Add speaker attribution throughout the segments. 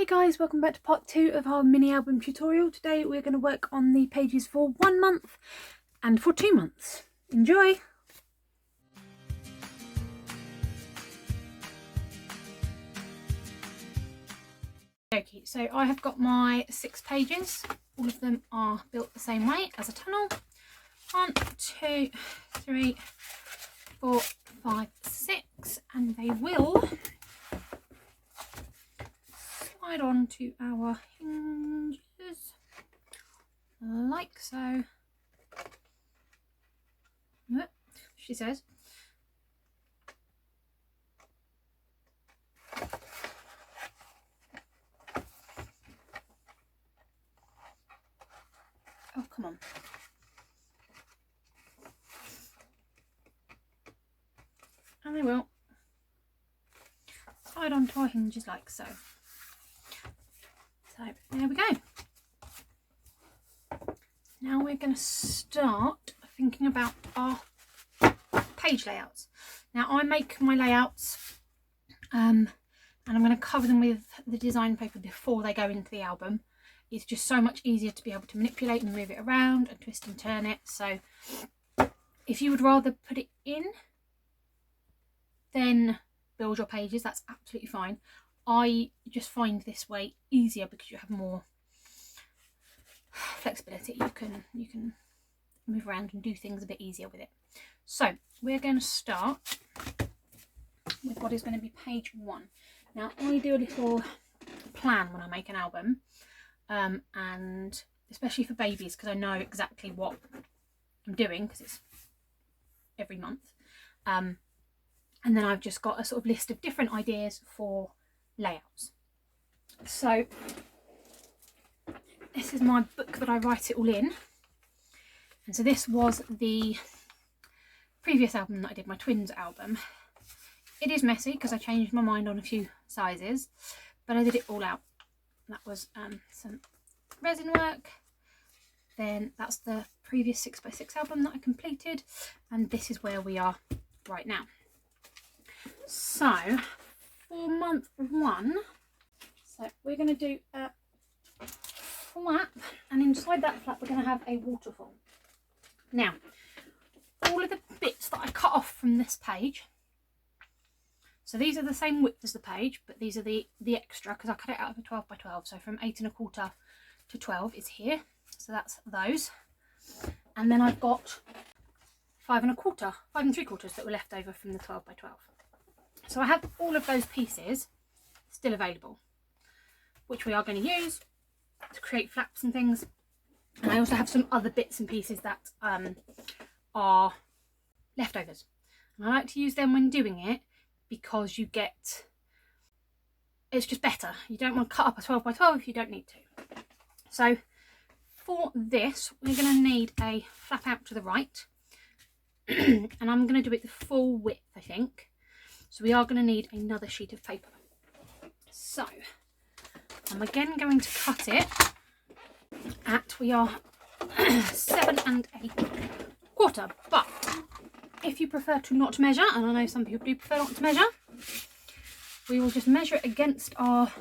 Speaker 1: Hey guys, welcome back to part 2 of our mini album tutorial. Today we're going to work on the pages for 1 month and for 2 months. Enjoy! Okay, so I have got my 6 pages. All of them are built the same way as a tunnel. 1, 2, 3, 4, 5, 6, and they will slide on to our hinges like so. She says. Oh, come on. And they will slide onto our hinges like so. So there we go. Now we're going to start thinking about our page layouts. Now I make my layouts and I'm going to cover them with the design paper before they go into the album. It's just so much easier to be able to manipulate and move it around and twist and turn it. So if you would rather put it in then build your pages, that's absolutely fine. I just find this way easier because you have more flexibility. You can move around and do things a bit easier with it. So we're going to start with what is going to be page 1. Now I do a little plan when I make an album, and especially for babies because I know exactly what I'm doing because it's every month. And then I've just got a sort of list of different ideas for layouts. So this is my book that I write it all in. And so this was the previous album that I did, my twins album. It is messy because I changed my mind on a few sizes, but I did it all out. That was some resin work. Then that's the previous 6x6 album that I completed. And this is where we are right now. So for month 1, so we're going to do a flap, and inside that flap we're going to have a waterfall. Now all of the bits that I cut off from this page, so these are the same width as the page, but these are the extra because I cut it out of a 12x12, so from 8 1/4 to 12 is here, so that's those. And then I've got 5 3/4 that were left over from the 12x12. So I have all of those pieces still available, which we are going to use to create flaps and things. And I also have some other bits and pieces that are leftovers. And I like to use them when doing it because you get, it's just better. You don't want to cut up a 12x12 if you don't need to. So for this, we're going to need a flap out to the right. And I'm going to do it the full width, I think. So we are going to need another sheet of paper. So I'm again going to cut it at, we are 7 1/4. But if you prefer to not measure, and I know some people do prefer not to measure, we will just measure it against our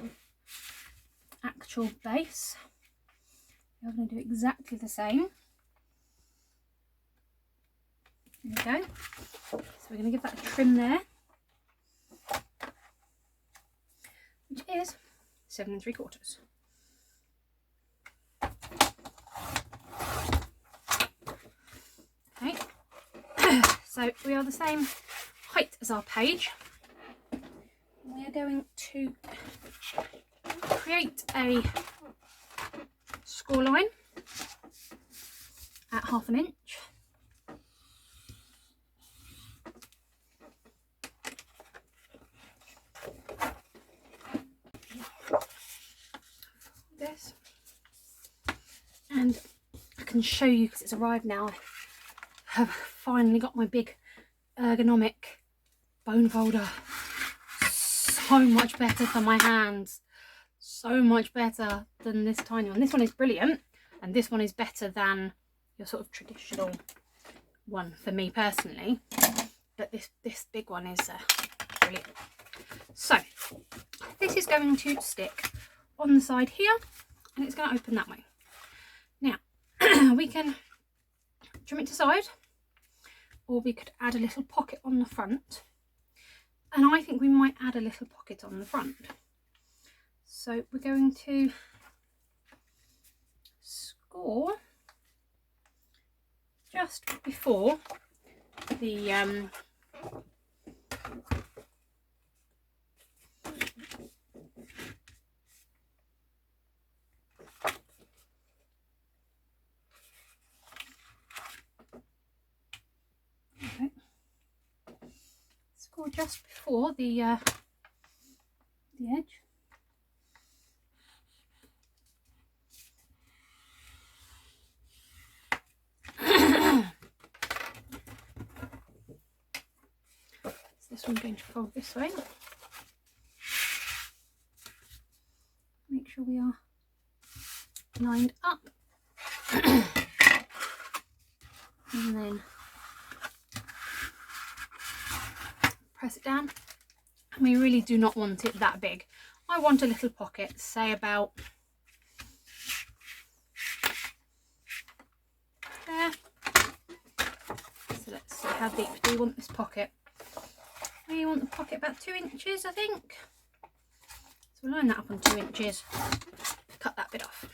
Speaker 1: actual base. We're going to do exactly the same. There we go. So we're going to give that a trim there, which is 7 3/4. Okay, so we are the same height as our page. We are going to create a score line at 1/2 inch. This, and I can show you because it's arrived now. I have finally got my big ergonomic bone folder. So much better for my hands, so much better than this tiny one. This one is brilliant, and this one is better than your sort of traditional one for me personally, but this big one is brilliant. So this is going to stick on the side here, and it's going to open that way. Now we can trim it to side, or we could add a little pocket on the front, and I think we might add a little pocket on the front. So we're going to score just before the score just before the edge. This one's going to fold this way. Make sure we are lined up. And then press it down. And we really do not want it that big. I want a little pocket, say about there. So let's see, how deep do we want this pocket? We want the pocket about 2 inches, I think. So we'll line that up on 2 inches, cut that bit off.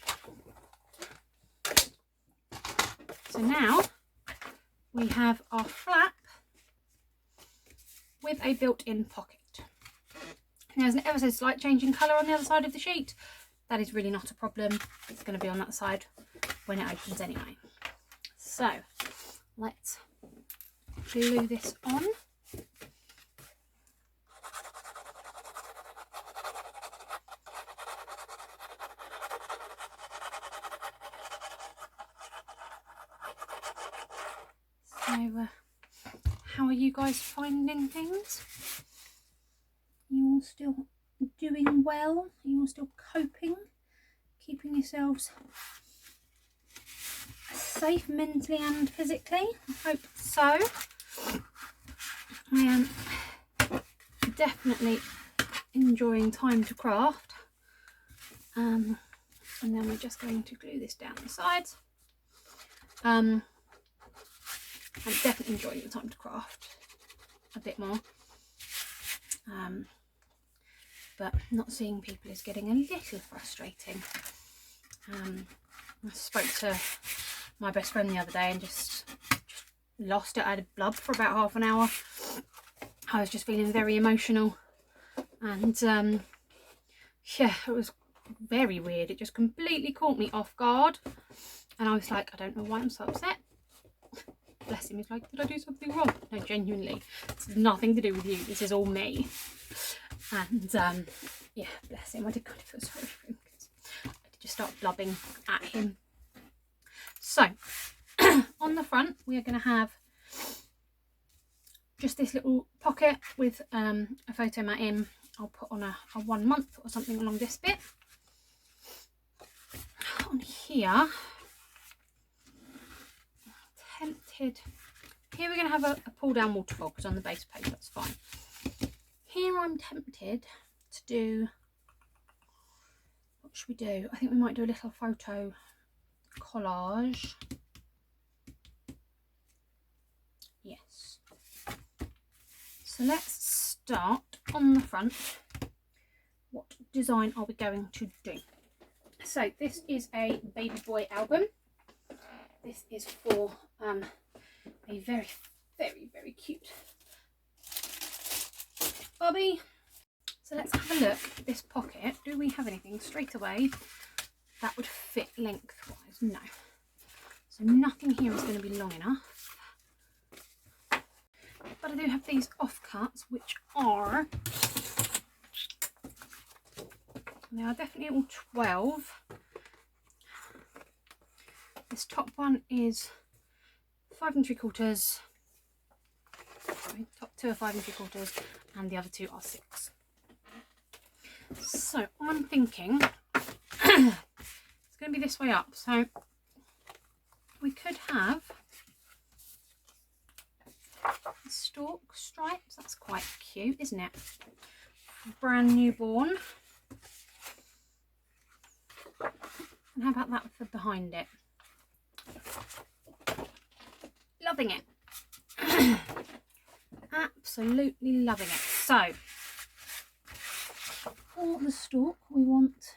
Speaker 1: So now we have our flap with a built-in pocket. Now there's an ever so slight change in colour on the other side of the sheet. That is really not a problem. It's going to be on that side when it opens anyway. So let's glue this on. So how are you guys finding things? You all still doing well? Are you all still coping? Keeping yourselves safe mentally and physically? I hope so. I am definitely enjoying time to craft. And then we're just going to glue this down the sides. I'm definitely enjoying the time to craft a bit more. But not seeing people is getting a little frustrating. I spoke to my best friend the other day and just lost it. I had a blub for about half an hour. I was just feeling very emotional, and yeah, it was very weird. It just completely caught me off guard, and I was like, I don't know why I'm so upset. Bless him, he's like, did I do something wrong? No, genuinely, it's nothing to do with you, this is all me. And yeah, bless him, I did kind of feel sorry for him because I did just start blubbing at him. So on the front we are going to have just this little pocket with a photo mat in. I'll put on a 1 month or something along this bit. On here, tempted, here we're going to have a pull down waterfall because on the base page that's fine. Here I'm tempted to do, what should we do? I think we might do a little photo collage. Yes. So let's start on the front. What design are we going to do? So this is a baby boy album. This is for a very, very, very cute Bobby. So let's have a look at this pocket. Do we have anything straight away that would fit lengthwise? No. So nothing here is going to be long enough. But I do have these offcuts, which are, they are definitely all 12. This top one is 5 3/4. Sorry, top 2 are 5 3/4, and the other 2 are 6. So I'm thinking it's going to be this way up. So we could have stalk stripes. That's quite cute, isn't it? Brand newborn. And how about that for behind it? Loving it. Absolutely loving it. So for the stalk, we want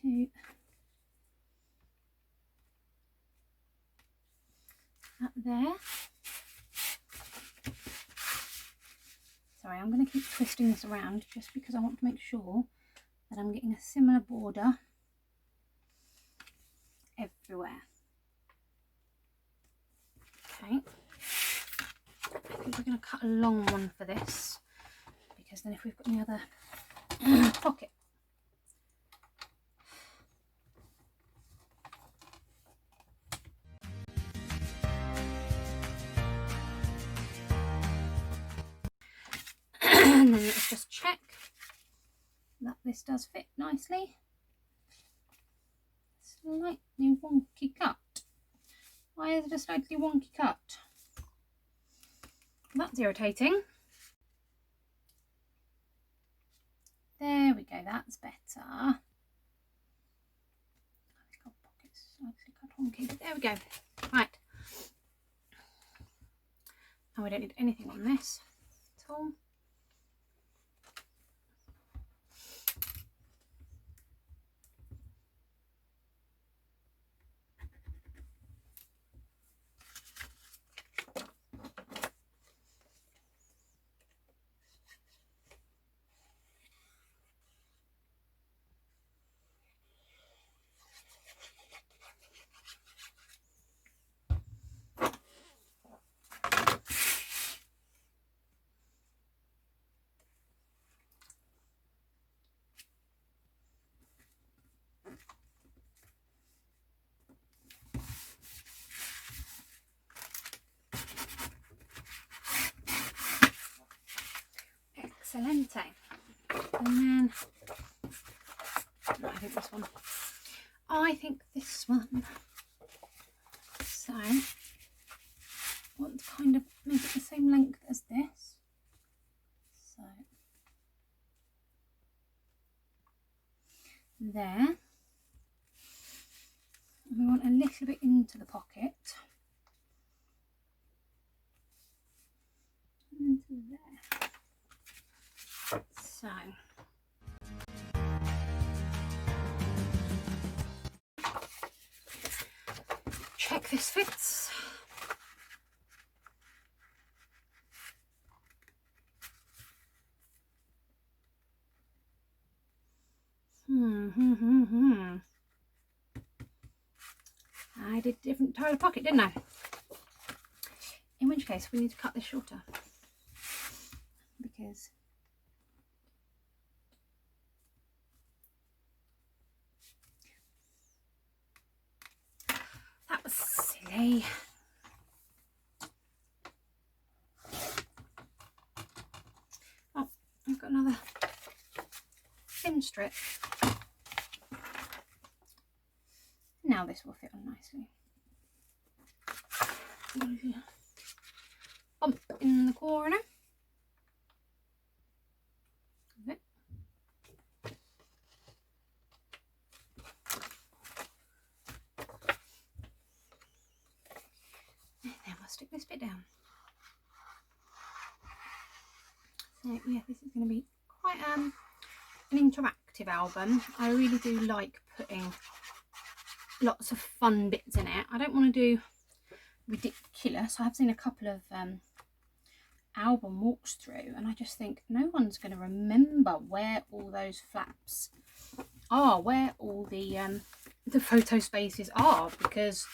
Speaker 1: to up there. Sorry, I'm going to keep twisting this around just because I want to make sure that I'm getting a similar border everywhere. Okay, I think we're going to cut a long one for this, because then if we've got any other pocket. And then let's just check that this does fit nicely. Slightly wonky cut. Why is it a slightly wonky cut? That's irritating. There we go, that's better. I think our pocket's slightly cut wonky, but there we go. Right. Now we don't need anything on this at all. Excelente. And then, no, I think this one. I think this one. So, I want to kind of make it the same length as this. So, there. And we want a little bit into the pocket. Into there. So, check this fits. I did a different type of pocket, didn't I? In which case we need to cut this shorter, because that was silly. Oh, I've got another thin strip. Now this will fit on nicely. Bump in the corner. And then we'll stick this bit down. So yeah, this is going to be quite an interactive album. I really do like putting lots of fun bits in it. I don't want to do ridiculous. I've seen a couple of album walks through, and I just think no one's going to remember where all those flaps are, where all the photo spaces are, because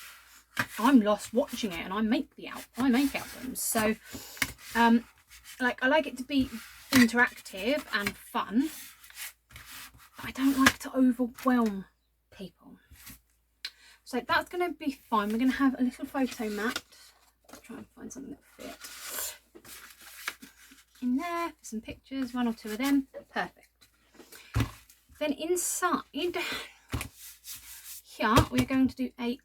Speaker 1: I'm lost watching it, and I make albums. So like, I like it to be interactive and fun, but I don't like to overwhelm people. So that's going to be fine. We're going to have a little photo mat. I'll try and find something that fits in there for some pictures, one or two of them. Perfect. Then inside here we're going to do a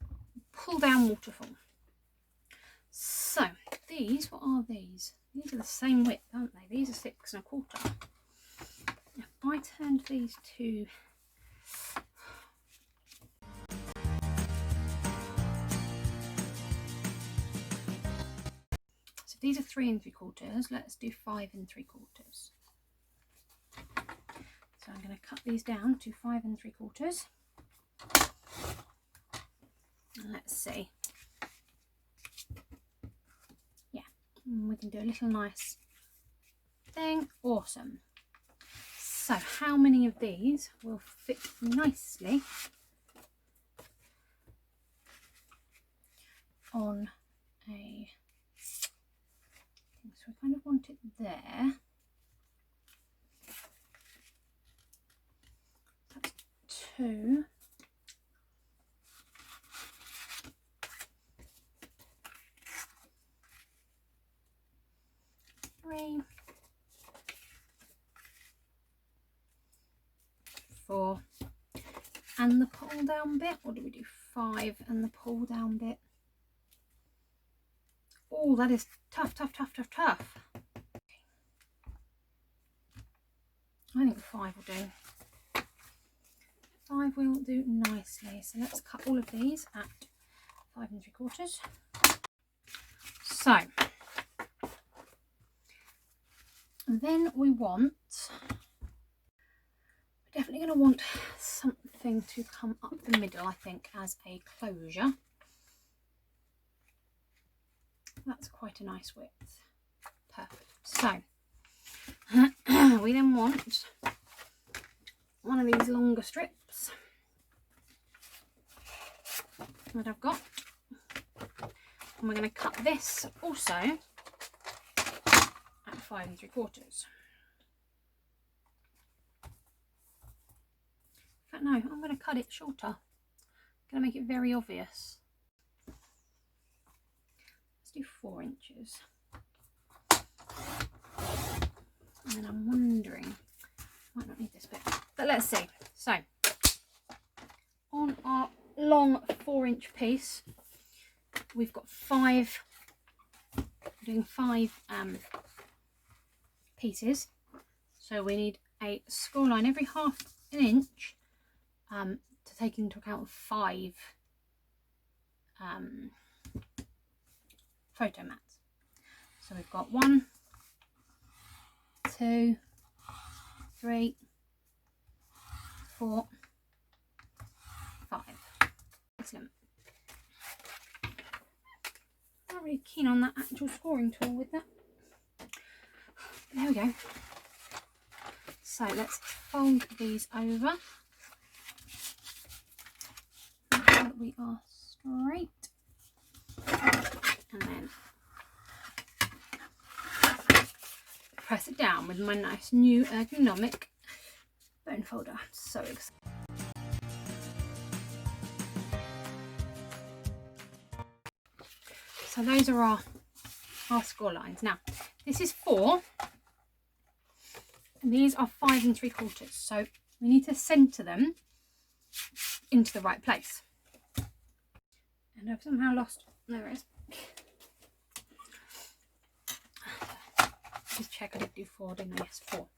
Speaker 1: pull down waterfall. So these, what are these? These are the same width, aren't they? These are 6 1/4. If I turned these to these are 3 3/4. Let's do 5 3/4. So I'm going to cut these down to 5 3/4. And let's see. Yeah, and we can do a little nice thing. Awesome. So how many of these will fit nicely on a thing? So I kind of want it there. That's 2. 3, 4, and the pull down bit, or do we do 5 and the pull down bit? Oh, that is tough. I think 5 will do. 5 will do nicely. So let's cut all of these at 5 3/4. So then we want, we're definitely going to want something to come up the middle, I think, as a closure. That's quite a nice width. Perfect. So we then want one of these longer strips that I've got, and we're going to cut this also at 5 3/4. In fact, no, I'm going to cut it shorter. I'm going to make it very obvious. Let's do 4 inches. And then I'm wondering, might not need this bit, but let's see. So on our long 4-inch piece, we've got 5, we're doing 5 pieces. So we need a score line every half an inch to take into account 5 photo mats. So we've got 1, 2, 3, 4, 5. Excellent. I'm not really keen on that actual scoring tool with that. There we go. So let's fold these over so that we are straight, and then press it down with my nice new ergonomic bone folder. So excited. So those are our score lines. Now this is 4 and these are 5 3/4. So we need to centre them into the right place. And I've somehow lost, there it is. Just check I did do 4, didn't I? Yes, 4.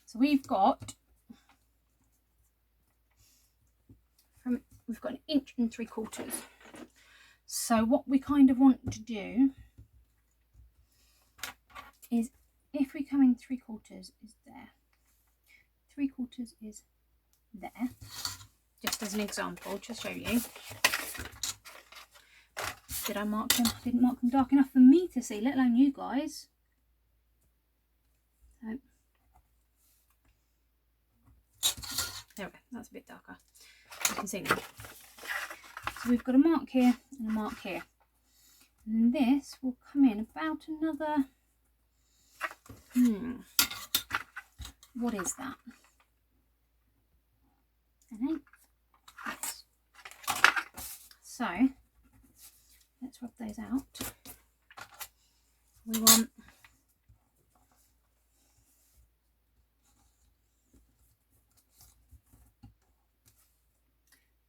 Speaker 1: So we've got an 1 3/4 inches. So what we kind of want to do is, if we come in 3/4 is there, 3/4 is there, just as an example, to show you. Did I mark them? I didn't mark them dark enough for me to see, let alone you guys. So there we go, that's a bit darker. You can see now. So we've got a mark here and a mark here. And this will come in about another, what is that? An 1/8? Yes. So let's rub those out. We want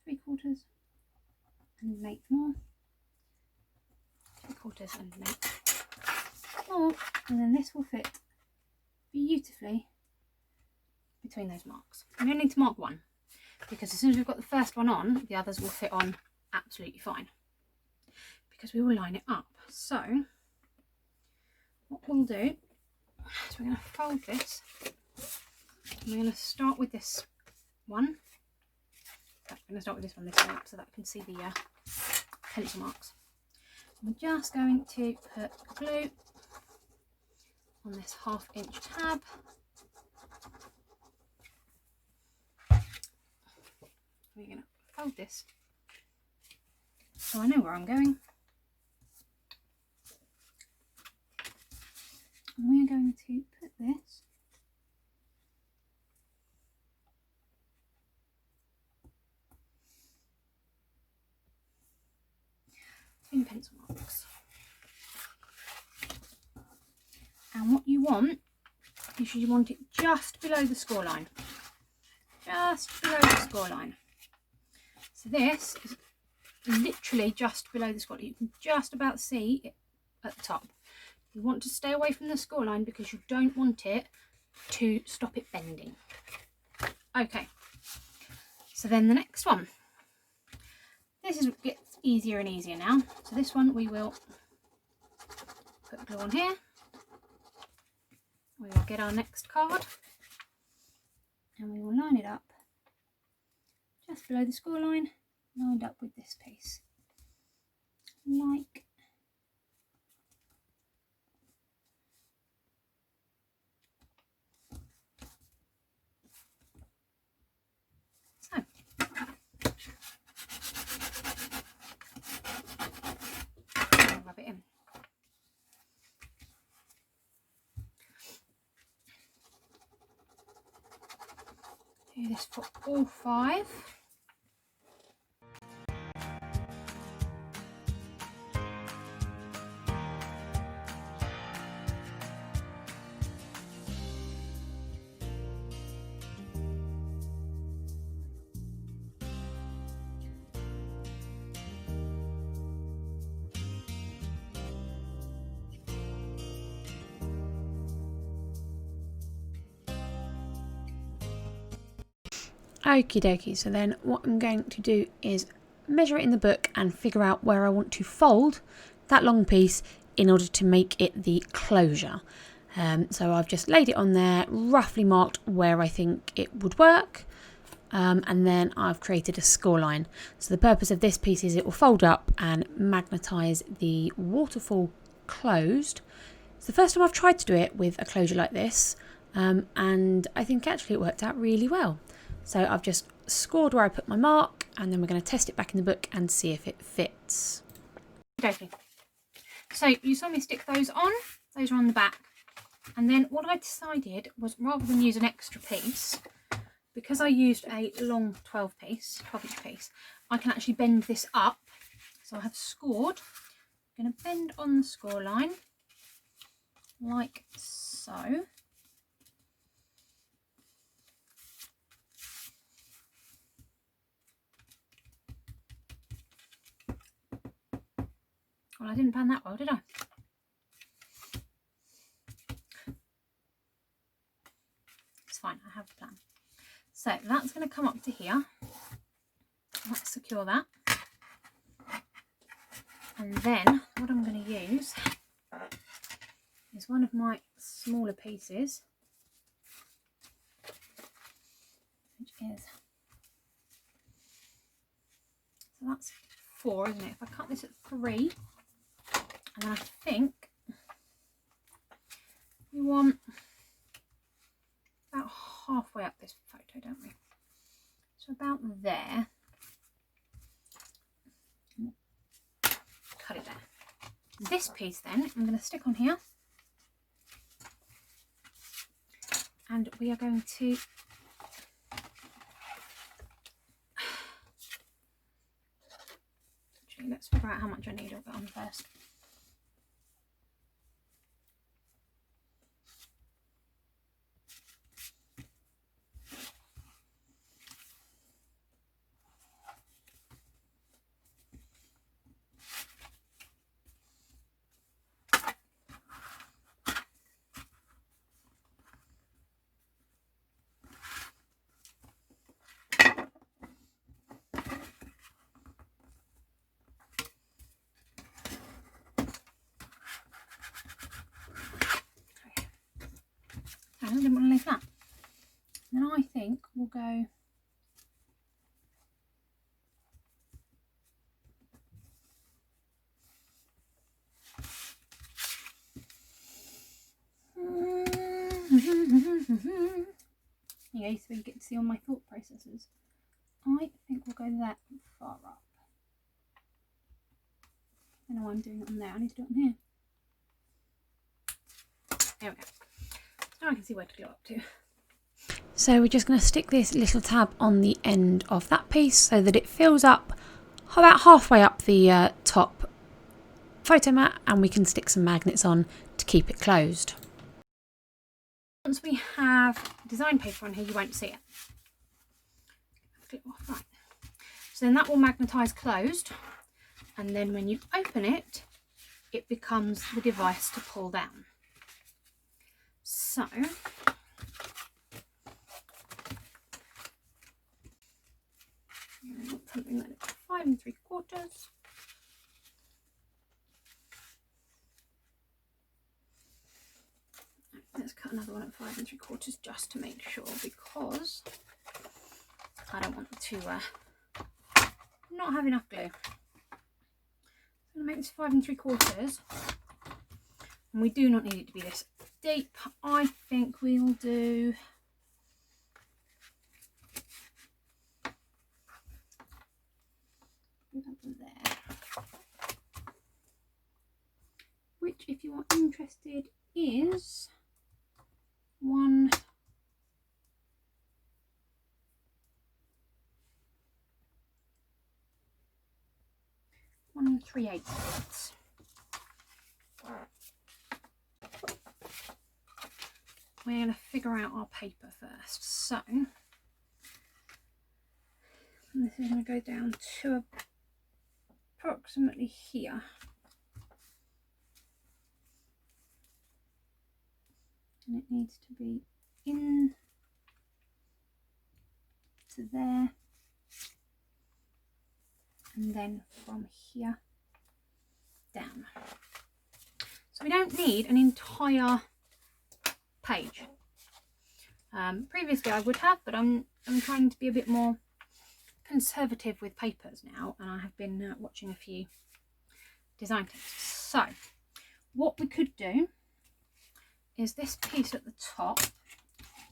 Speaker 1: three-quarters and make more, 3/4 and make more, and then this will fit beautifully between those marks. We don't need to mark one, because as soon as we've got the first one on, the others will fit on absolutely fine, because we will line it up. So what we'll do is we're going to fold this. We're going to start with this one. I'm going to start with this one this way up so that I can see the pencil marks. We're just going to put glue on this 1/2 inch tab. We're going to fold this so I know where I'm going. And we're going to put this in pencil marks. And what you want is you want it just below the score line. Just below the score line. So this is literally just below the score line. You can just about see it at the top. You want to stay away from the score line because you don't want it to stop it bending. Okay, so then the next one. This gets easier and easier now. So this one we will put glue on here. We will get our next card and we will line it up just below the score line, lined up with this piece, like so. I'll rub it in. Do this for all 5. Okie dokie, so then what I'm going to do is measure it in the book and figure out where I want to fold that long piece in order to make it the closure. So I've just laid it on there, roughly marked where I think it would work, and then I've created a score line. So the purpose of this piece is it will fold up and magnetise the waterfall closed. It's the first time I've tried to do it with a closure like this, and I think actually it worked out really well. So I've just scored where I put my mark, and then we're going to test it back in the book and see if it fits. Okay. So you saw me stick those on. Those are on the back. And then what I decided was, rather than use an extra piece, because I used a long 12-inch piece, I can actually bend this up. So I have scored. I'm going to bend on the score line like so. Well, I didn't pan that well, did I? It's fine, I have a plan. So that's going to come up to here. Let's secure that. And then what I'm going to use is one of my smaller pieces, which is, so that's 4, isn't it? If I cut this at 3, and I think we want about halfway up this photo, don't we? So about there. Cut it there. This piece then I'm going to stick on here, and we are going to actually, let's figure out how much I need of it on first. think we'll go okay, so you get to see all my thought processes. I think we'll go that far up. I don't know why I'm doing it on there. I need to do it on here. There we go. Now I can see where to glue up to. So we're just going to stick this little tab on the end of that piece so that it fills up about halfway up the top photo mat, and we can stick some magnets on to keep it closed. Once we have design paper on here, you won't see it. Right. So then that will magnetise closed, and then when you open it, it becomes the device to pull down. So something like 5 3/4. Let's cut another one at 5 3/4 just to make sure, because I don't want to not have enough glue. I'm going to make this 5 3/4, and we do not need it to be this deep. I think we'll do there, which, if you are interested, is 1 3/8. We're going to figure out our paper first. So this is going to go down to approximately here. And it needs to be in to there, and then from here down. So we don't need an entire page. Previously I would have, but I'm trying to be a bit more conservative with papers now, and I have been watching a few design tips. So what we could do is this piece at the top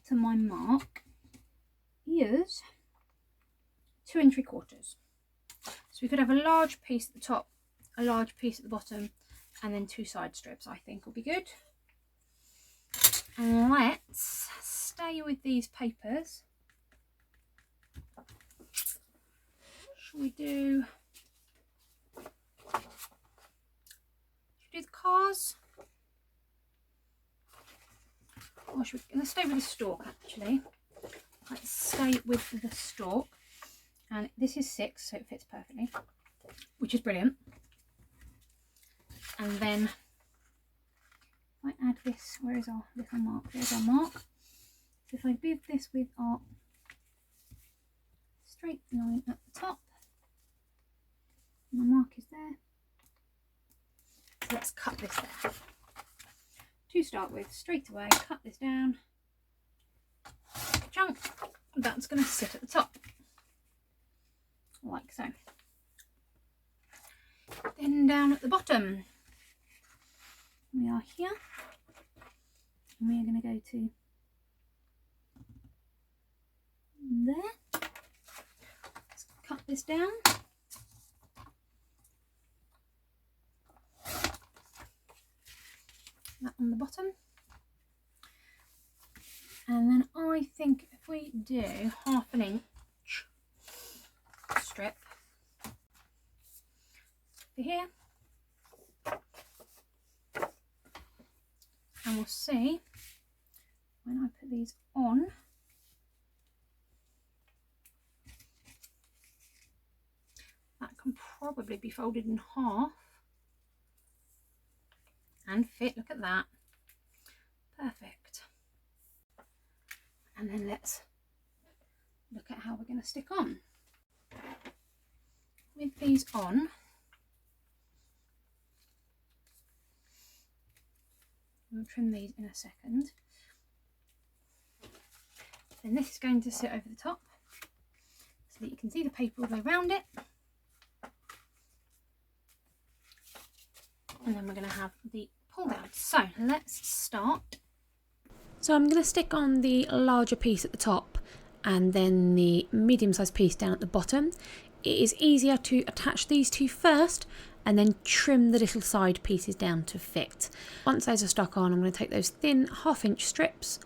Speaker 1: to my mark is 2 3/4. So we could have a large piece at the top, a large piece at the bottom, and then 2 side strips. I think will be good. And let's stay with these papers. Shall we do the cars? Or should we, let's stay with the stalk actually. Let's stay with the stalk. And this is 6, so it fits perfectly, which is brilliant. And then if I add this, where is our little mark? There's our mark. So if I give this with our straight line at the top, my mark is there. So let's cut this there. To start with, straight away, cut this down. Chunk. That's going to sit at the top, like so. Then down at the bottom, we are here, and we are going to go to there. Let's cut this down. That on the bottom. And then I think if we do 1/2 inch strip for here, and we'll see when I put these on, that can probably be folded in half and fit. Look at that, perfect. And then let's look at how we're going to stick on. With these on, we'll trim these in a second. Then this is going to sit over the top so that you can see the paper all the way around it. And then we're going to have the pull down. So let's start. So I'm going to stick on the larger piece at the top and then the medium-sized piece down at the bottom. It is easier to attach these two first and then trim the little side pieces down to fit. Once those are stuck on, I'm going to take those thin 1/2 inch strips,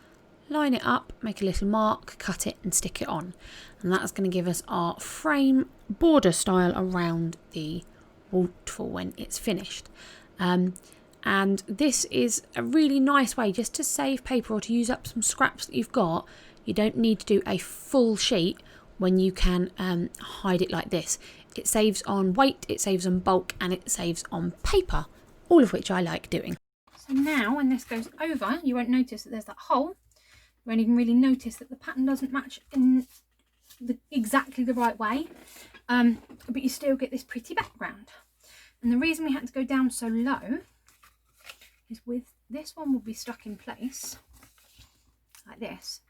Speaker 1: line it up, make a little mark, cut it and stick it on. And that's going to give us our frame border style around the waterfall when it's finished. And this is a really nice way just to save paper or to use up some scraps that you've got. You don't need to do a full sheet when you can hide it like this. It saves on weight, it saves on bulk, and it saves on paper, all of which I like doing. So now when this goes over, you won't notice that there's that hole. You won't even really notice that the pattern doesn't match in exactly the right way, but you still get this pretty background. And the reason we had to go down so low is with this one will be stuck in place like this,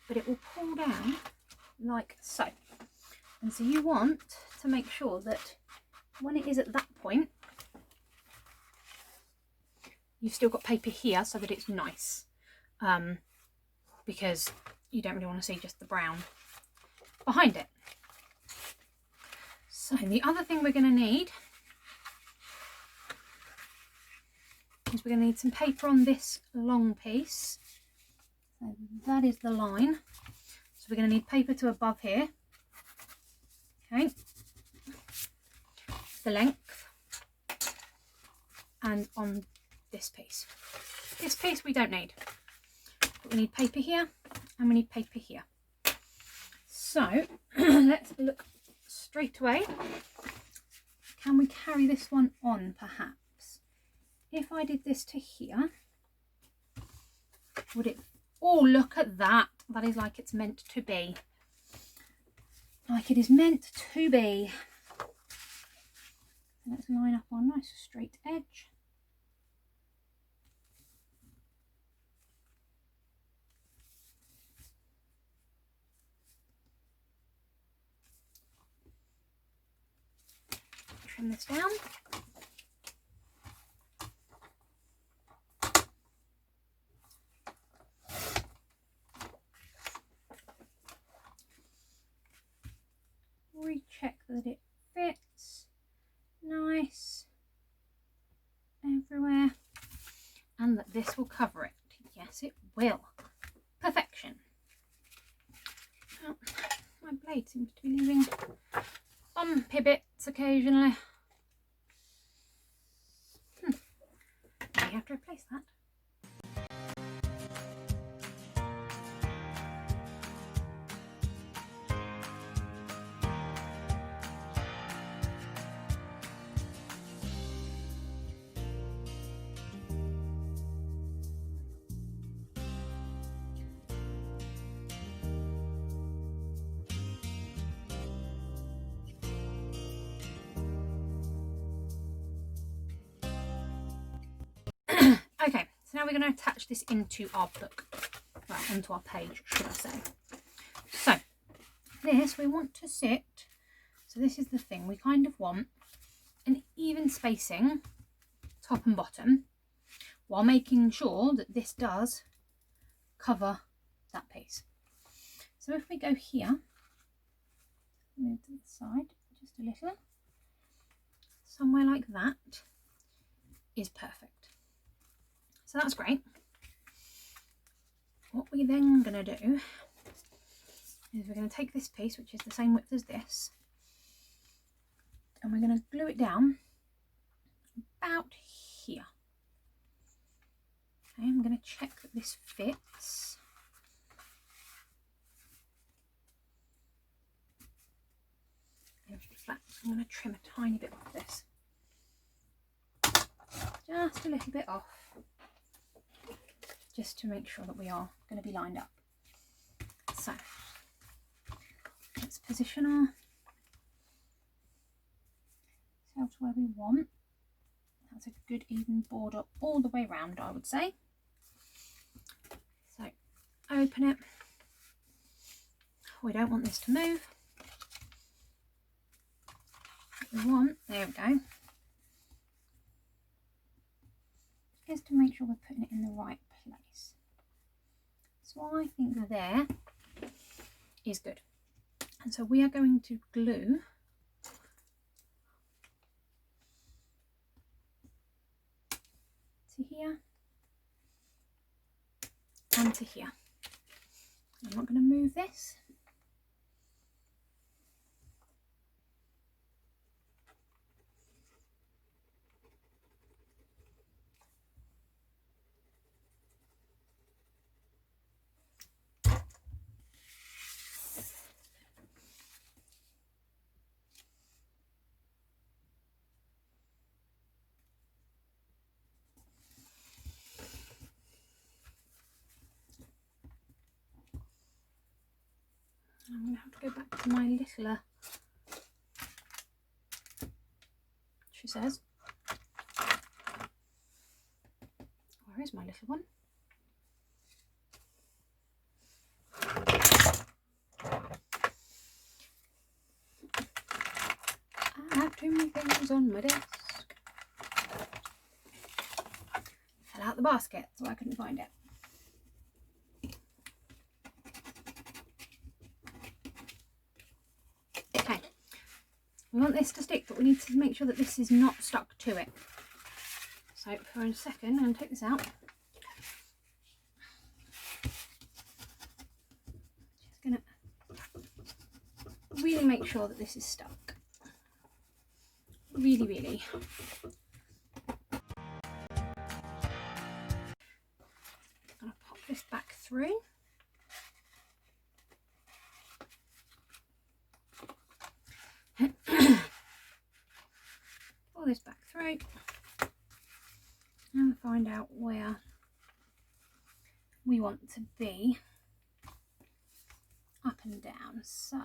Speaker 1: but it will pull down like so. And so you want to make sure that when it is at that point, you've still got paper here so that it's nice, because you don't really want to see just the brown behind it. So the other thing we're going to need is we're going to need some paper on this long piece. So that is the line. So we're going to need paper to above here. Okay. The length. And on this piece. This piece we don't need. But we need paper here and we need paper here. So let's look straight away. Can we carry this one on perhaps? If I did this to here, would it... Oh, look at that. That is like it's meant to be. Like it is meant to be. Let's line up our nice straight edge. Trim this down. Recheck that it fits nice everywhere and that this will cover it. Yes, it will. Perfection. Oh, my blade seems to be leaving bumpy bits occasionally. I have to replace that. Okay, so now we're going to attach this into our book, well, onto our page, should I say. So, this we want to sit, so this is the thing, we kind of want an even spacing, top and bottom, while making sure that this does cover that piece. So if we go here, move to the side just a little, somewhere like that is perfect. So that's great. What we're then going to do is we're going to take this piece, which is the same width as this, and we're going to glue it down about here. Okay, I'm going to check that this fits. Flat. I'm going to trim a tiny bit off this. Just a little bit off. Just to make sure that we are going to be lined up. So let's position ourselves where we want. That's a good even border all the way around, I would say. So open it, we don't want this to move. What we want, there we go, is to make sure we're putting it in the right place. So I think there is good. And so we are going to glue to here and to here. I'm not going to move this. I'm going to have to go back to my littler, she says. Where is my little one? I have too many things on my desk. Fell out the basket, so I couldn't find it. Okay, we want this to stick, but we need to make sure that this is not stuck to it. So for a second, I'm going to take this out. Just going to really make sure that this is stuck. Really, really. I'm going to pop this back through. Pull this back through and find out where we want to be up and down. So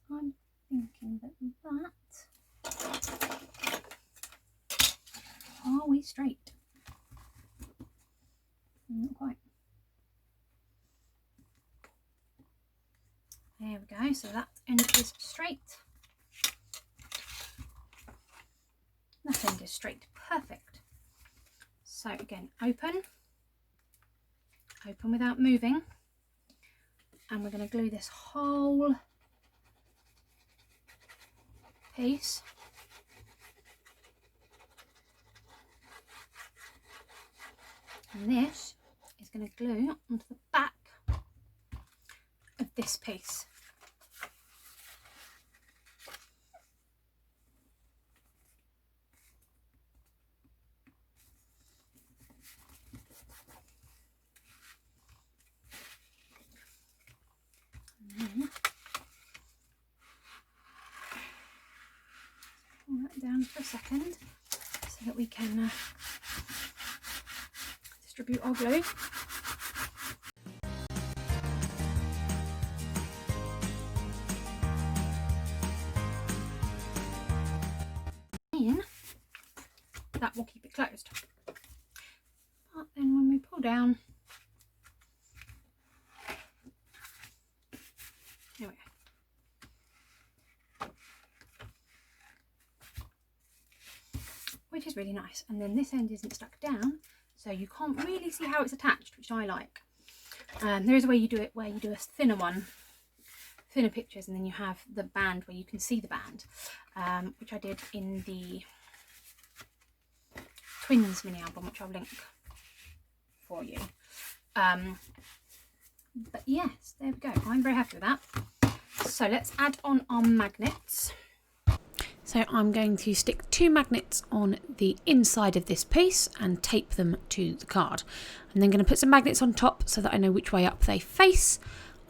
Speaker 1: I'm thinking that are we straight? Not quite. There we go, so that end is straight. That end is straight, perfect. So again, open without moving, and we're going to glue this whole piece and this is going to glue onto the back of this piece. Pull that down for a second so that we can distribute our glue. And that will keep it closed. But then when we pull down, there we go. Which is really nice, and then this end isn't stuck down, so you can't really see how it's attached, which I like. There is a way you do it where you do a thinner pictures, and then you have the band where you can see the band, which I did in the Twins mini album, which I'll link for you. But yes, there we go. I'm very happy with that. So let's add on our magnets. So I'm going to stick 2 magnets on the inside of this piece and tape them to the card. I'm then going to put some magnets on top so that I know which way up they face.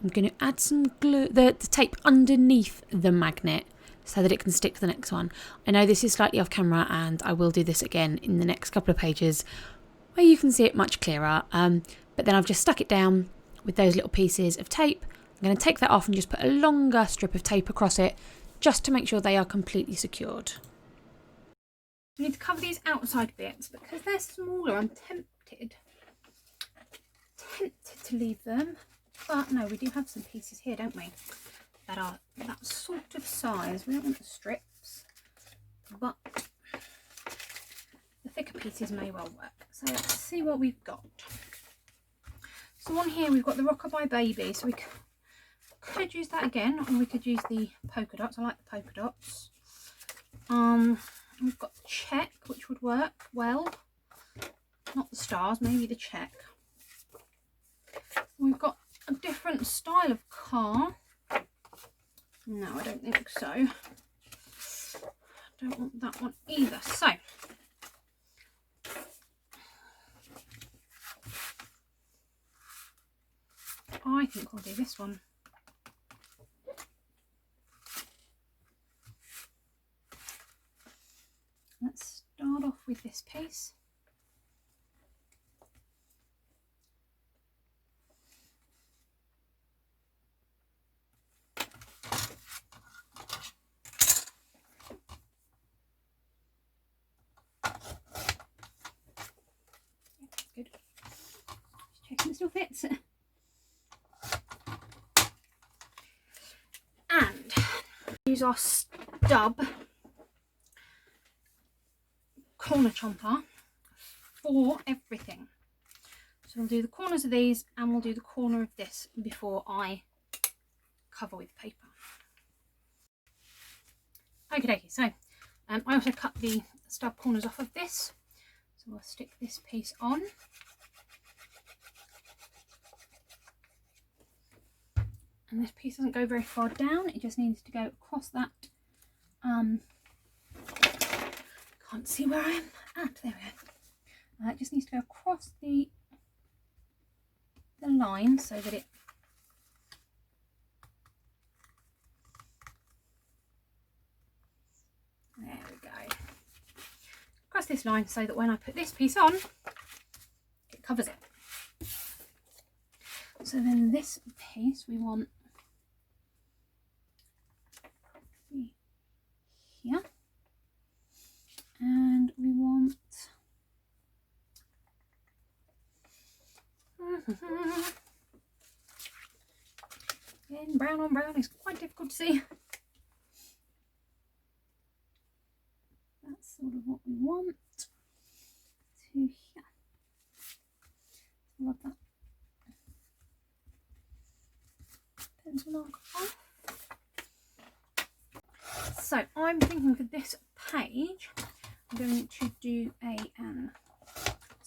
Speaker 1: I'm going to add some glue, the tape underneath the magnet so that it can stick to the next one. I know this is slightly off camera, and I will do this again in the next couple of pages where you can see it much clearer. But then I've just stuck it down with those little pieces of tape. I'm going to take that off and just put a longer strip of tape across it, just to make sure they are completely secured. We need to cover these outside bits because they're smaller. I'm tempted tempted to leave them, but no, we do have some pieces here, don't we, that are that sort of size. We don't want the strips, but the thicker pieces may well work. So let's see what we've got. So on here we've got the Rockabye Baby, so we could use that again, or we could use the polka dots. I like the polka dots. We've got the check, which would work well. Not the stars, maybe the check. We've got a different style of car. No, I don't think so. I don't want that one either. So I think we'll do this one. Let's start off with this piece. Good. Just checking it still fits. And use our stub corner chomper for everything. So we'll do the corners of these and we'll do the corner of this before I cover with paper. Okay, so I also cut the stub corners off of this. So I'll stick this piece on. And this piece doesn't go very far down, it just needs to go across that. Can't see where I am at, there we go. It just needs to go across the line so that it there we go. Across this line so that when I put this piece on, it covers it. So then this piece we want here, and we want again, brown on brown is quite difficult to see. That's sort of what we want to here. Rub that pencil mark off. So I'm thinking for this page, I'm going to do a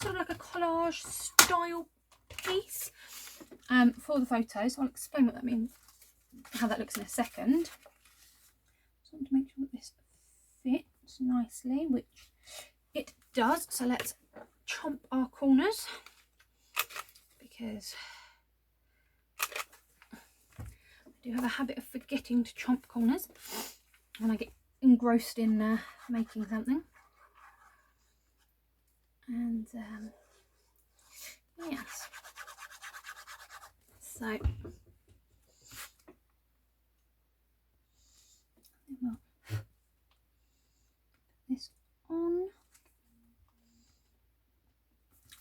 Speaker 1: sort of like a collage style piece for the photos. I'll explain what that means, how that looks in a second. Just want to make sure that this fits nicely, which it does. So let's chomp our corners, because I do have a habit of forgetting to chomp corners when I get engrossed in making something. And yes, so we'll put this on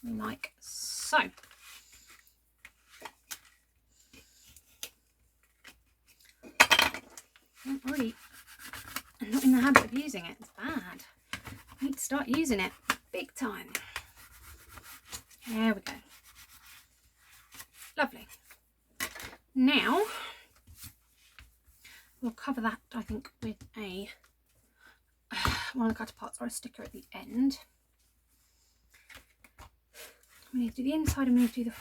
Speaker 1: like so. I'm not in the habit of using it. It's bad. I need to start using it big time. There we go. Lovely. Now we'll cover that, I think, with a one of the cutter parts or a sticker at the end. We need to do the inside and we need to do the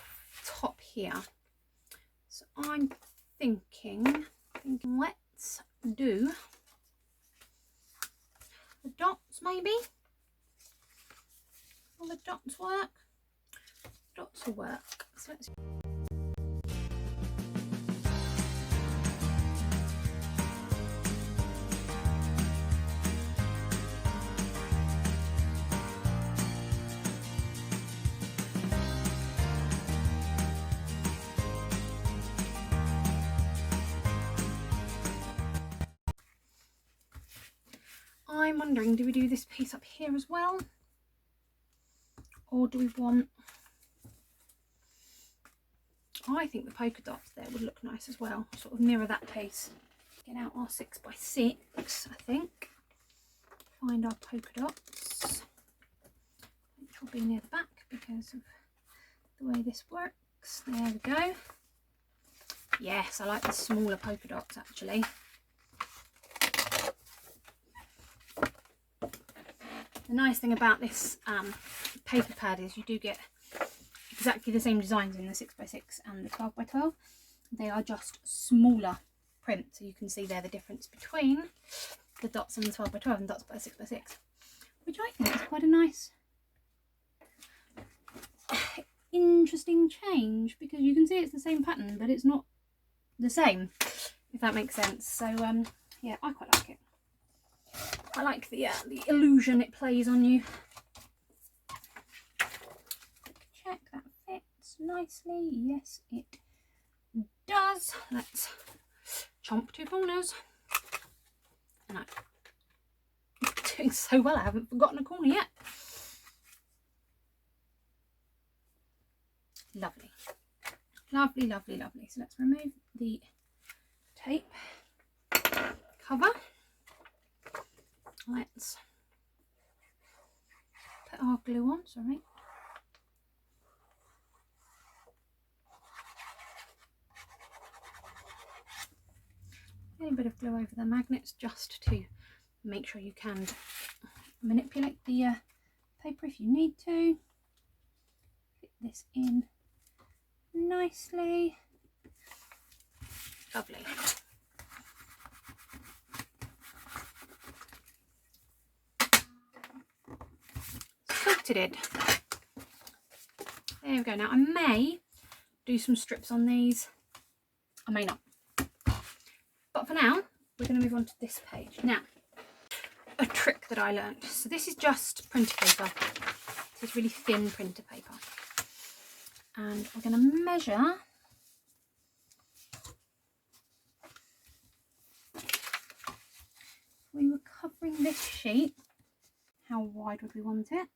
Speaker 1: top here. So I'm thinking let's do the dots maybe. Will the dots work? Dots will work. So let's I'm wondering, do we do this piece up here as well? Or do we want I think the polka dots there would look nice as well, sort of mirror that piece. Get out our 6x6, I think. Find our polka dots, which will be near the back because of the way this works. There we go. Yes, I like the smaller polka dots actually. The nice thing about this paper pad is you do get exactly the same designs in the 6x6 and the 12x12. They are just smaller print, so you can see there the difference between the dots on the 12x12 and dots by 6x6, which I think is quite a nice, interesting change, because you can see it's the same pattern but it's not the same, if that makes sense. So yeah, I quite like it. I like the illusion it plays on you. Check that fits nicely. Yes, it does. Let's chomp 2 corners. And I'm doing so well, I haven't forgotten a corner yet. Lovely. Lovely, lovely, lovely. So let's remove the tape cover. Let's put our glue on, sorry. A little bit of glue over the magnets just to make sure you can manipulate the paper if you need to. Fit this in nicely. Lovely. Sorted it. There we go. Now I may do some strips on these. I may not. But for now, we're going to move on to this page. Now, a trick that I learned. So this is just printer paper. This is really thin printer paper. And we're going to measure if we were covering this sheet, how wide would we want it?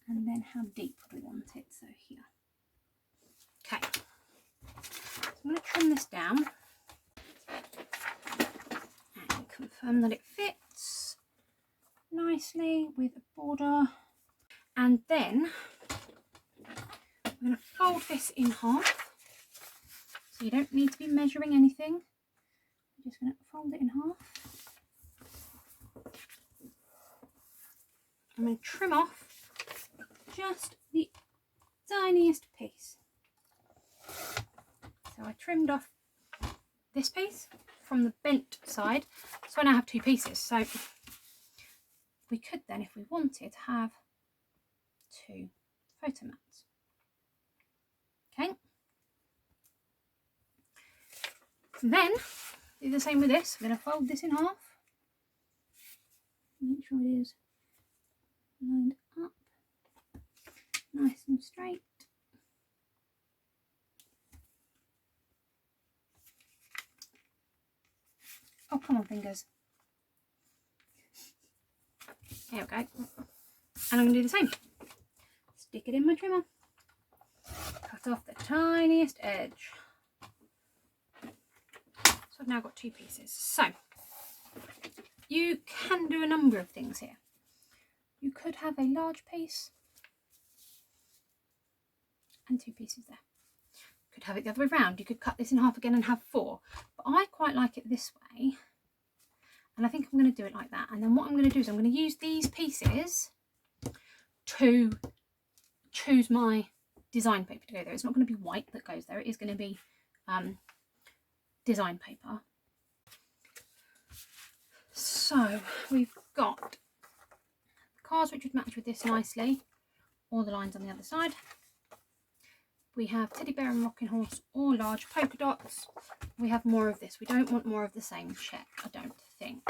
Speaker 1: And then how deep would we want it? So here. Okay. So I'm going to trim this down and confirm that it fits nicely with a border. And then I'm going to fold this in half. So you don't need to be measuring anything. I'm just going to fold it in half. I'm going to trim off just the tiniest piece. So I trimmed off this piece from the bent side, so I now have 2 pieces. So we could then, if we wanted, have 2 photo mats. Okay. Then do the same with this. I'm going to fold this in half. Make sure it is lined up, nice and straight. Oh, come on, fingers. There we go. And I'm going to do the same. Stick it in my trimmer. Cut off the tiniest edge. So I've now got 2 pieces. So you can do a number of things here. You could have a large piece and 2 pieces there. You could have it the other way around. You could cut this in half again and have 4. But I quite like it this way. And I think I'm going to do it like that. And then what I'm going to do is I'm going to use these pieces to choose my design paper to go there. It's not going to be white that goes there. It is going to be design paper. So we've got cards which would match with this nicely, or the lines on the other side. We have teddy bear and rocking horse or large polka dots. We have more of this. We don't want more of the same check, I don't think.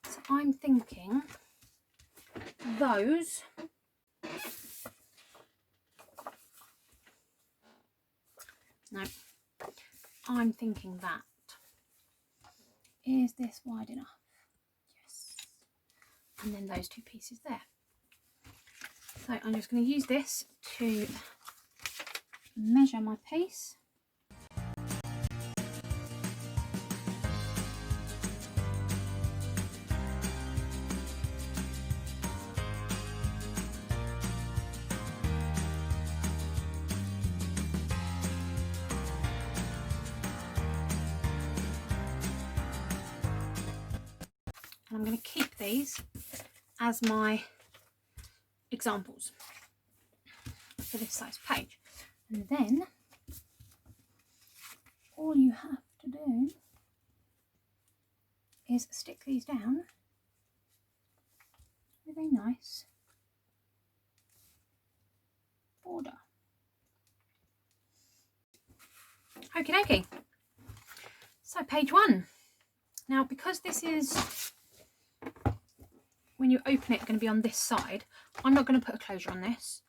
Speaker 1: So I'm thinking those. No, I'm thinking that. Is this wide enough? Yes. And then those 2 pieces there. So I'm just going to use this to measure my piece. And I'm going to keep these as my examples for this size page. And then all you have to do is stick these down with a nice border. Okie dokie. So page 1. Now because this is, when you open it, going to be on this side, I'm not going to put a closure on this.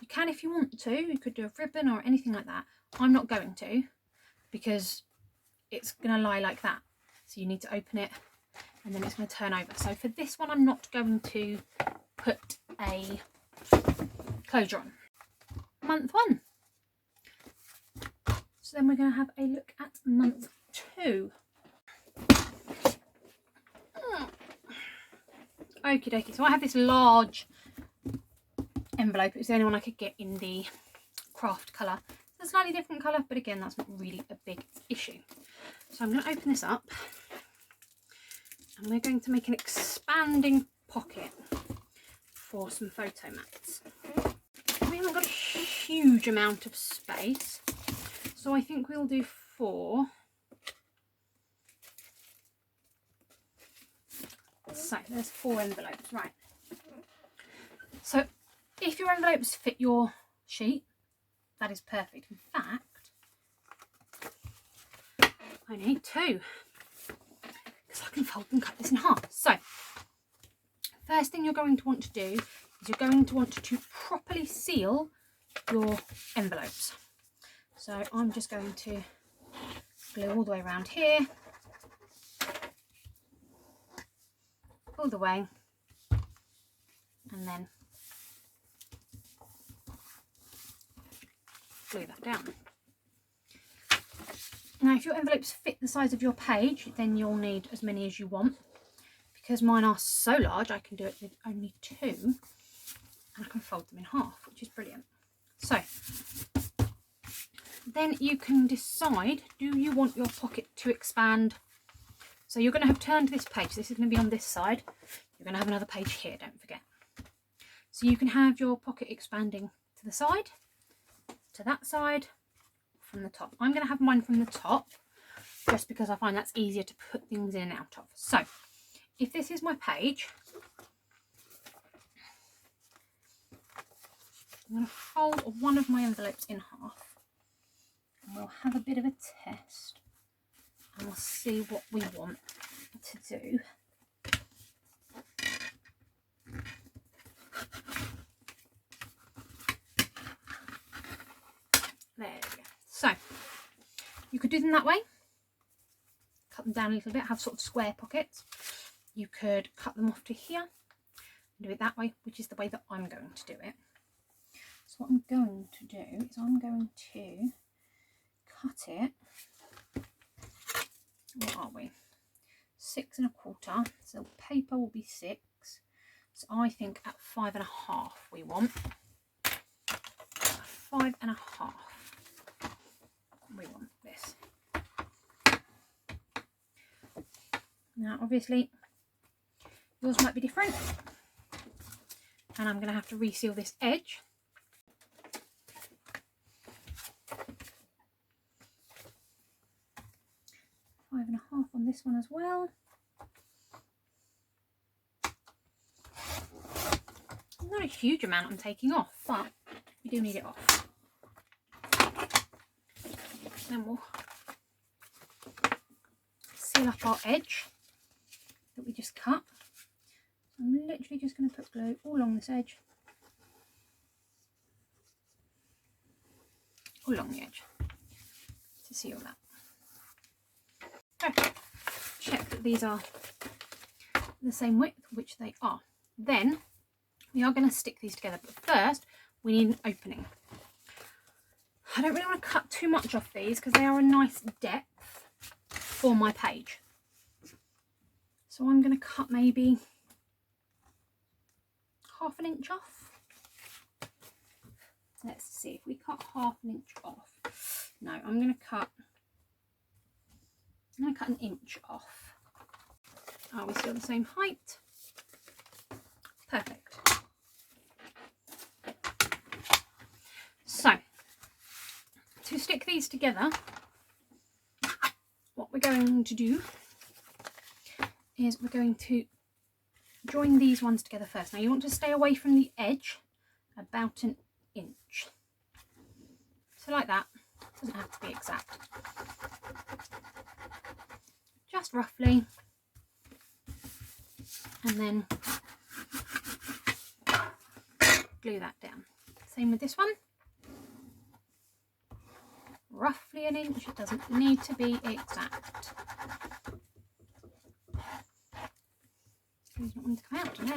Speaker 1: You can if you want to, you could do a ribbon or anything like that. I'm not going to, because it's going to lie like that. So you need to open it and then it's going to turn over. So for this one, I'm not going to put a closure on. Month 1. So then we're going to have a look at month 2. Okie dokie. So I have this large envelope. It was the only one I could get in the craft colour. It's a slightly different colour, but again, that's not really a big issue. So I'm going to open this up and we're going to make an expanding pocket for some photo mats. We haven't got a huge amount of space, so I think we'll do 4. So there's 4 envelopes, right. So if your envelopes fit your sheet, that is perfect. In fact, I need 2 because I can fold and cut this in half. So first thing you're going to want to do is you're going to want to properly seal your envelopes. So I'm just going to glue all the way around here, all the way, and then glue that down. Now if your envelopes fit the size of your page, then you'll need as many as you want. Because mine are so large, I can do it with only 2, and I can fold them in half, which is brilliant. So then you can decide, do you want your pocket to expand? So you're going to have turned this page. This is going to be on this side. You're going to have another page here, don't forget. So you can have your pocket expanding to the side, to that side, from the top. I'm going to have mine from the top, just because I find that's easier to put things in and out of. So if this is my page, I'm going to fold one of my envelopes in half, and we'll have a bit of a test, and we'll see what we want to do. There we go. So you could do them that way, cut them down a little bit, have sort of square pockets. You could cut them off to here and do it that way, which is the way that I'm going to do it. So what I'm going to do is I'm going to cut it, what are we, 6 1/4, so paper will be 6, so I think at 5 1/2 we want, 5 1/2 we want this. Now obviously yours might be different, and I'm going to have to reseal this edge. Five 1/2 on this one as well. Not a huge amount I'm taking off, but we do need it off. Then we'll seal up our edge that we just cut. I'm literally just going to put glue all along this edge, all along the edge, to seal that. Okay. Check that these are the same width, which they are. Then we are going to stick these together, but first we need an opening. I don't really want to cut too much off these because they are a nice depth for my page. So I'm going to cut maybe ½ an inch off. Let's see if we cut ½ an inch off. No, I'm going to cut an inch off. Are we still the same height? Perfect. So, to stick these together, what we're going to do is we're going to join these ones together first. Now you want to stay away from the edge about an inch. So like that. Doesn't have to be exact. Just roughly. And then glue that down. Same with this one. Roughly an inch, it doesn't need to be exact. It's not wanting to come out today.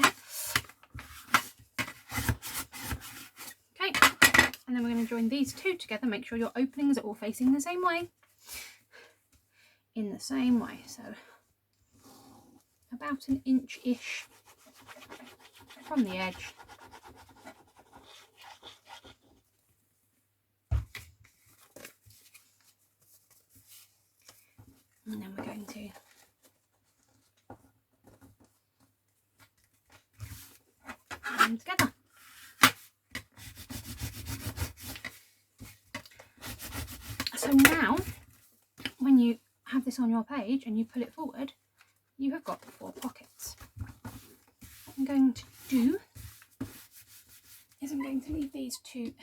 Speaker 1: Okay, and then we're going to join these two together. Make sure your openings are all facing the same way. In the same way, so about an inch-ish from the edge. And then we're going to put them together. So now, when you have this on your page and you pull it forward, you have got 4 pockets. What I'm going to do is I'm going to leave these to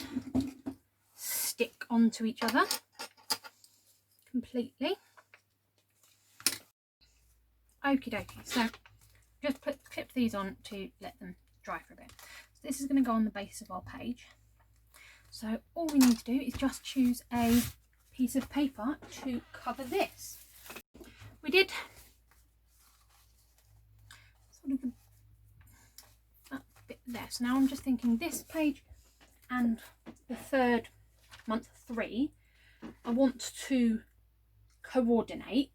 Speaker 1: stick onto each other completely. Okie dokie, so just clip these on to let them dry for a bit. So this is going to go on the base of our page. So all we need to do is just choose a piece of paper to cover this. We did sort of that bit there. So now I'm just thinking this page and the third month 3, I want to coordinate.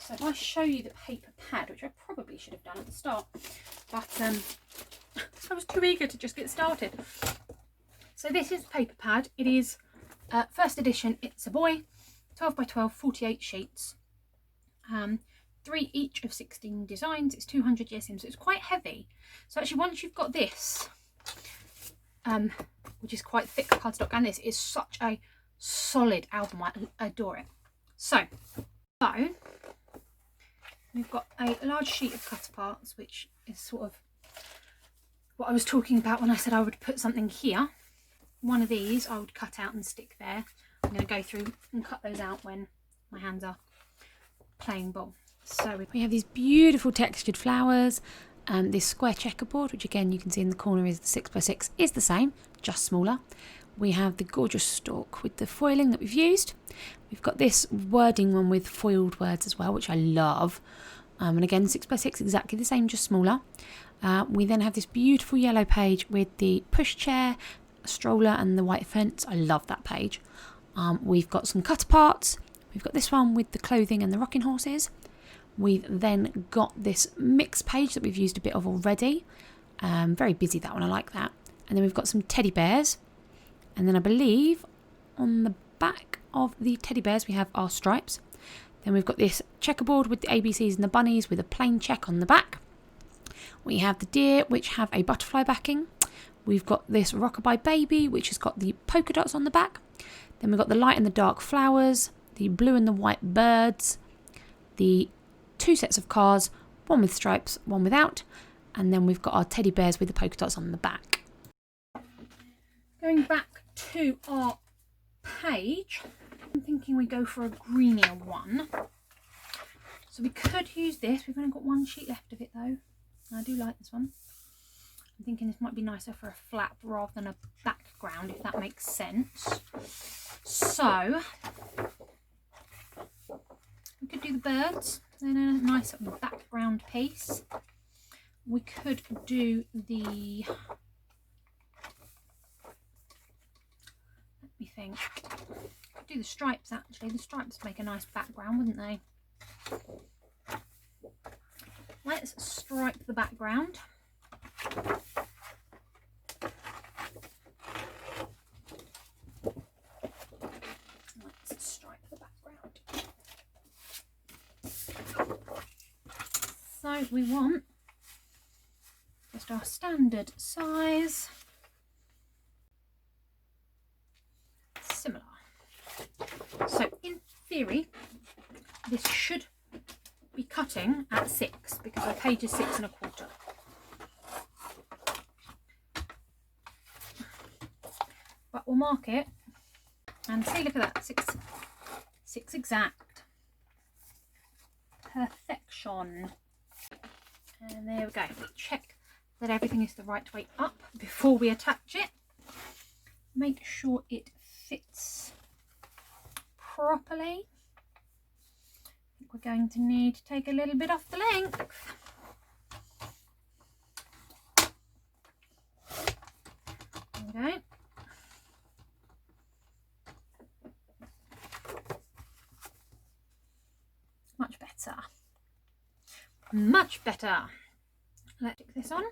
Speaker 1: So if I show you the paper pad, which I probably should have done at the start, but I was too eager to just get started. So this is the paper pad. It is first edition. It's a boy, 12 by 12, 48 sheets, 3 each of 16 designs. It's 200 GSM, so it's quite heavy. So actually, once you've got this, which is quite thick cardstock, and this is such a solid album. I adore it. So we've got a large sheet of cut parts, which is sort of what I was talking about when I said I would put something here. One of these I would cut out and stick there. I'm going to go through and cut those out when my hands are playing ball. So we have these beautiful textured flowers, this square checkerboard, which again you can see in the corner is the 6x6, is the same, just smaller. We have the gorgeous stalk with the foiling that we've used. We've got this wording one with foiled words as well, which I love. And again, 6x6, exactly the same, just smaller. We then have this beautiful yellow page with the pushchair, stroller and the white fence. I love that page. We've got some cut parts. We've got this one with the clothing and the rocking horses. We've then got this mix page that we've used a bit of already. Very busy, that one, I like that. And then we've got some teddy bears. And then I believe on the back of the teddy bears we have our stripes. Then we've got this checkerboard with the ABCs and the bunnies with a plain check on the back. We have the deer, which have a butterfly backing. We've got this Rockabye Baby, which has got the polka dots on the back. Then we've got the light and the dark flowers, the blue and the white birds, the 2 sets of cars, one with stripes, one without. And then we've got our teddy bears with the polka dots on the back. Going back to our page, I'm thinking we go for a greenier one. So we could use this. We've only got 1 sheet left of it though. I do like this one. I'm thinking this might be nicer for a flap rather than a background, if that makes sense. So we could do the birds, then a nice background piece. we could do the, let me think, do the stripes actually. The stripes make a nice background, wouldn't they? Let's stripe the background. Let's stripe the background. So we want just our standard size, similar. So in theory, this should be cutting at 6 because our page is 6 1/4. But we'll mark it and see, look at that, 6 exact. Perfection. And there we go. Check that everything is the right way up before we attach it. Make sure it fits properly. I think we're going to need to take a little bit off the length. There we go. Much better. Much better. Let's stick this on.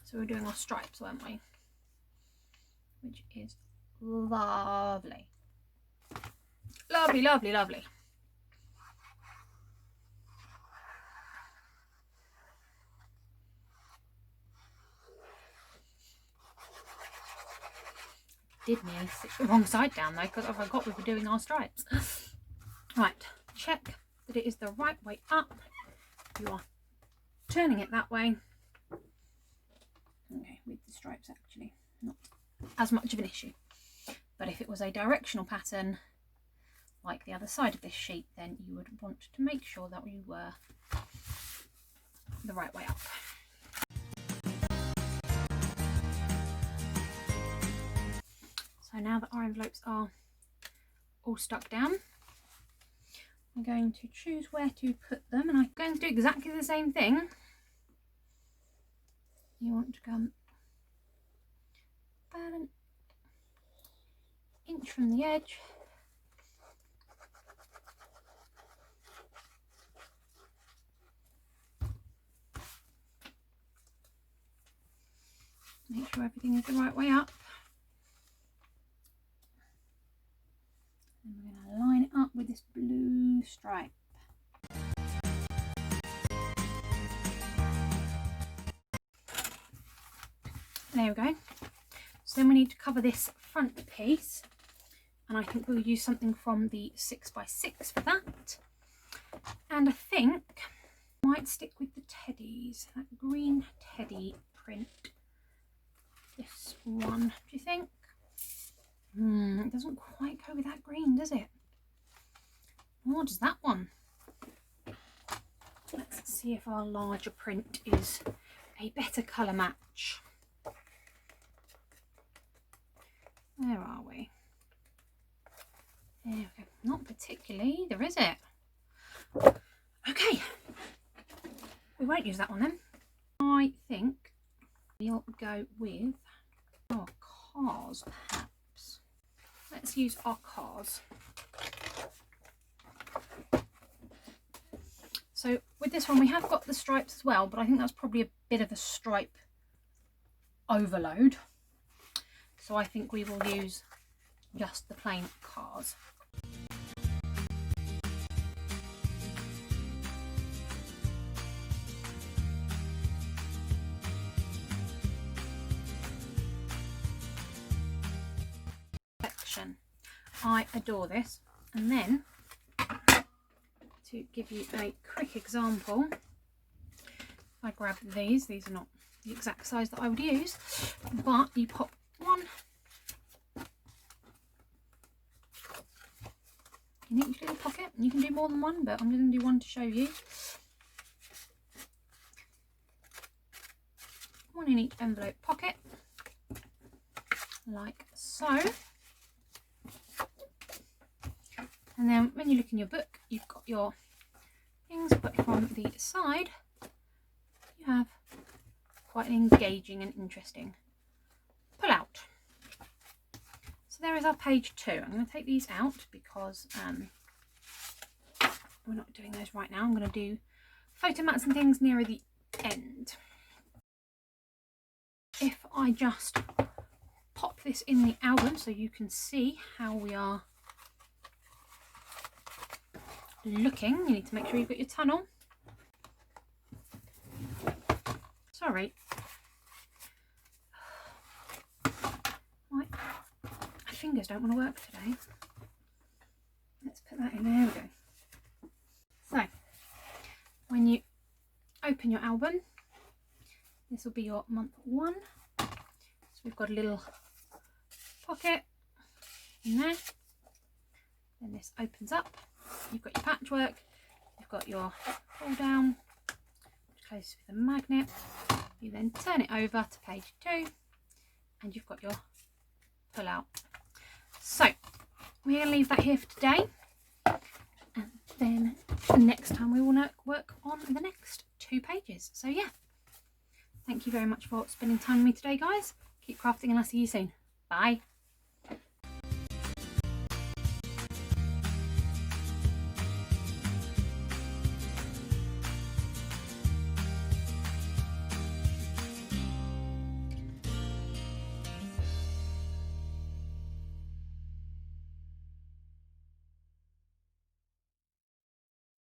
Speaker 1: So we're doing our stripes, weren't we? Which is lovely. Lovely, lovely, lovely. Did nearly stick the wrong side down though, because I forgot we were doing our stripes. Right, check that it is the right way up. You are turning it that way. Okay, with the stripes actually not as much of an issue. But if it was a directional pattern like the other side of this sheet, then you would want to make sure that you were the right way up. So now that our envelopes are all stuck down, I'm going to choose where to put them, and I'm going to do exactly the same thing. You want to come about an inch from the edge. Make sure everything is the right way up. And we're going to line it up with this blue stripe. There we go. So then we need to cover this front piece, and I think we'll use something from the 6x6 for that. And I think I might stick with the teddies, that green teddy print. This one, do you think? It doesn't quite go with that green, does it? Nor does that one. Let's see if our larger print is a better colour match. Where are we? There we go. Not particularly either, is it? Okay. We won't use that one then. I think we'll go with our cars, perhaps. Let's use our cars. So with this one we have got the stripes as well, but I think that's probably a bit of a stripe overload. So I think we will use just the plain cars. I adore this. And then to give you a quick example, if I grab these are not the exact size that I would use, but you pop one in each little pocket, and you can do more than one, but I'm going to do one to show you. One in each envelope pocket, like so. And then when you look in your book, you've got your things, but from the side, have quite an engaging and interesting pull out. So there is our page 2. I'm going to take these out because we're not doing those right now. I'm going to do photo mats and things nearer the end. If I just pop this in the album so you can see how we are looking, you need to make sure you've got your tunnel. Sorry. My fingers don't want to work today. Let's put that in. There we go. So, when you open your album, this will be your month 1. So we've got a little pocket in there. Then this opens up. You've got your patchwork. You've got your pull down, which closes with a magnet. You then turn it over to page 2, and you've got your pull out. So we're going to leave that here for today, and then next time we will work on the next 2 pages. So yeah, thank you very much for spending time with me today, guys. Keep crafting and I'll see you soon. Bye.